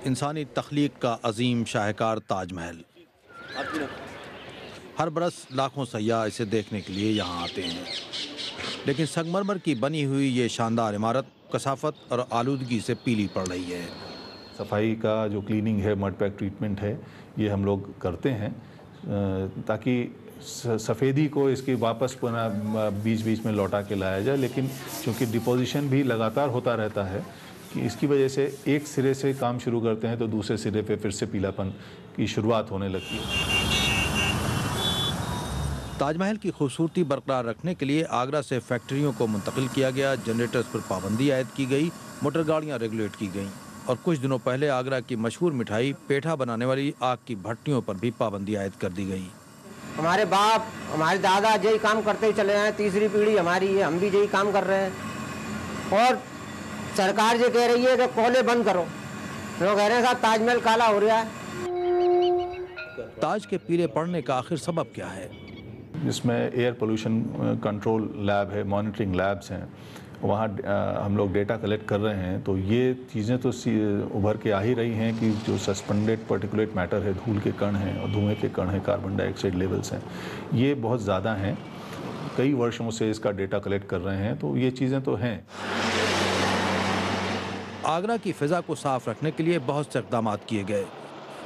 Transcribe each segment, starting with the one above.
इंसानी तख्लीक का अजीम शाहकार ताजमहल। हर बरस लाखों सयाह इसे देखने के लिए यहाँ आते हैं, लेकिन संगमरमर की बनी हुई ये शानदार इमारत कसाफत और आलूदगी से पीली पड़ रही है। सफाई का जो क्लीनिंग है, मड पैक ट्रीटमेंट है, ये हम लोग करते हैं ताकि सफ़ेदी को इसकी वापस पुनः बीच बीच में लौटा के लाया जाए। लेकिन चूँकि डिपोजिशन भी लगातार होता रहता है कि इसकी वजह से एक सिरे से काम शुरू करते हैं तो दूसरे सिरे पे फिर से पीलापन की शुरुआत होने लगती है। ताजमहल की खूबसूरती बरकरार रखने के लिए आगरा से फैक्ट्रियों को मुंतकिल किया गया, जनरेटर्स पर पाबंदी आयद की गई, मोटर गाड़ियाँ रेगुलेट की गईं और कुछ दिनों पहले आगरा की मशहूर मिठाई पेठा बनाने वाली आग की भट्टियों पर भी पाबंदी आयद कर दी गई। हमारे बाप हमारे दादा यही काम करते ही चले हैं, तीसरी पीढ़ी हमारी है, हम भी यही काम कर रहे हैं। और सरकार ये कह रही है कि कोयले बंद करो, तो कह रहे हैं साहब ताजमहल काला हो रहा है। ताज के पीले पड़ने का आखिर सबब क्या है? इसमें एयर पोल्यूशन कंट्रोल लैब है, मॉनिटरिंग लैब्स हैं, वहाँ हम लोग डेटा कलेक्ट कर रहे हैं। तो ये चीज़ें तो उभर के आ ही रही हैं कि जो सस्पेंडेड पार्टिकुलेट मैटर है, धूल के कण हैं और धुएं के कण हैं, कार्बन डाइऑक्साइड लेवल्स हैं, ये बहुत ज़्यादा हैं। कई वर्षों से इसका डेटा कलेक्ट कर रहे हैं, तो ये चीज़ें तो हैं। आगरा की फ़िज़ा को साफ रखने के लिए बहुत से इक़दाम किए गए,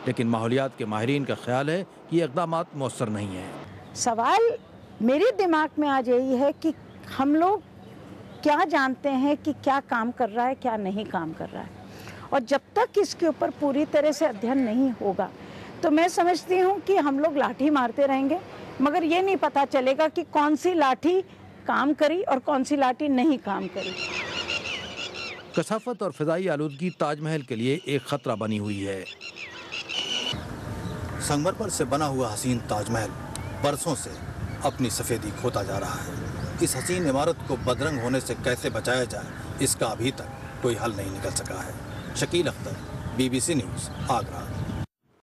लेकिन माहौलियात के माहिरीन का ख्याल है कि ये इक़दाम मौसर नहीं हैं। सवाल मेरे दिमाग में आज यही है कि हम लोग क्या जानते हैं कि क्या काम कर रहा है, क्या नहीं काम कर रहा है, और जब तक इसके ऊपर पूरी तरह से अध्ययन नहीं होगा तो मैं समझती हूँ कि हम लोग लाठी मारते रहेंगे, मगर ये नहीं पता चलेगा कि कौन सी लाठी काम करी और कौन सी लाठी नहीं काम करी। कसाफत और फ़िज़ाई आलूदगी ताजमहल के लिए एक ख़तरा बनी हुई है। संगमरमर से बना हुआ हसीन ताजमहल बरसों से अपनी सफ़ेदी खोता जा रहा है। इस हसीन इमारत को बदरंग होने से कैसे बचाया जाए, इसका अभी तक कोई हल नहीं निकल सका है। Shakeel Akhtar, BBC news, Agra.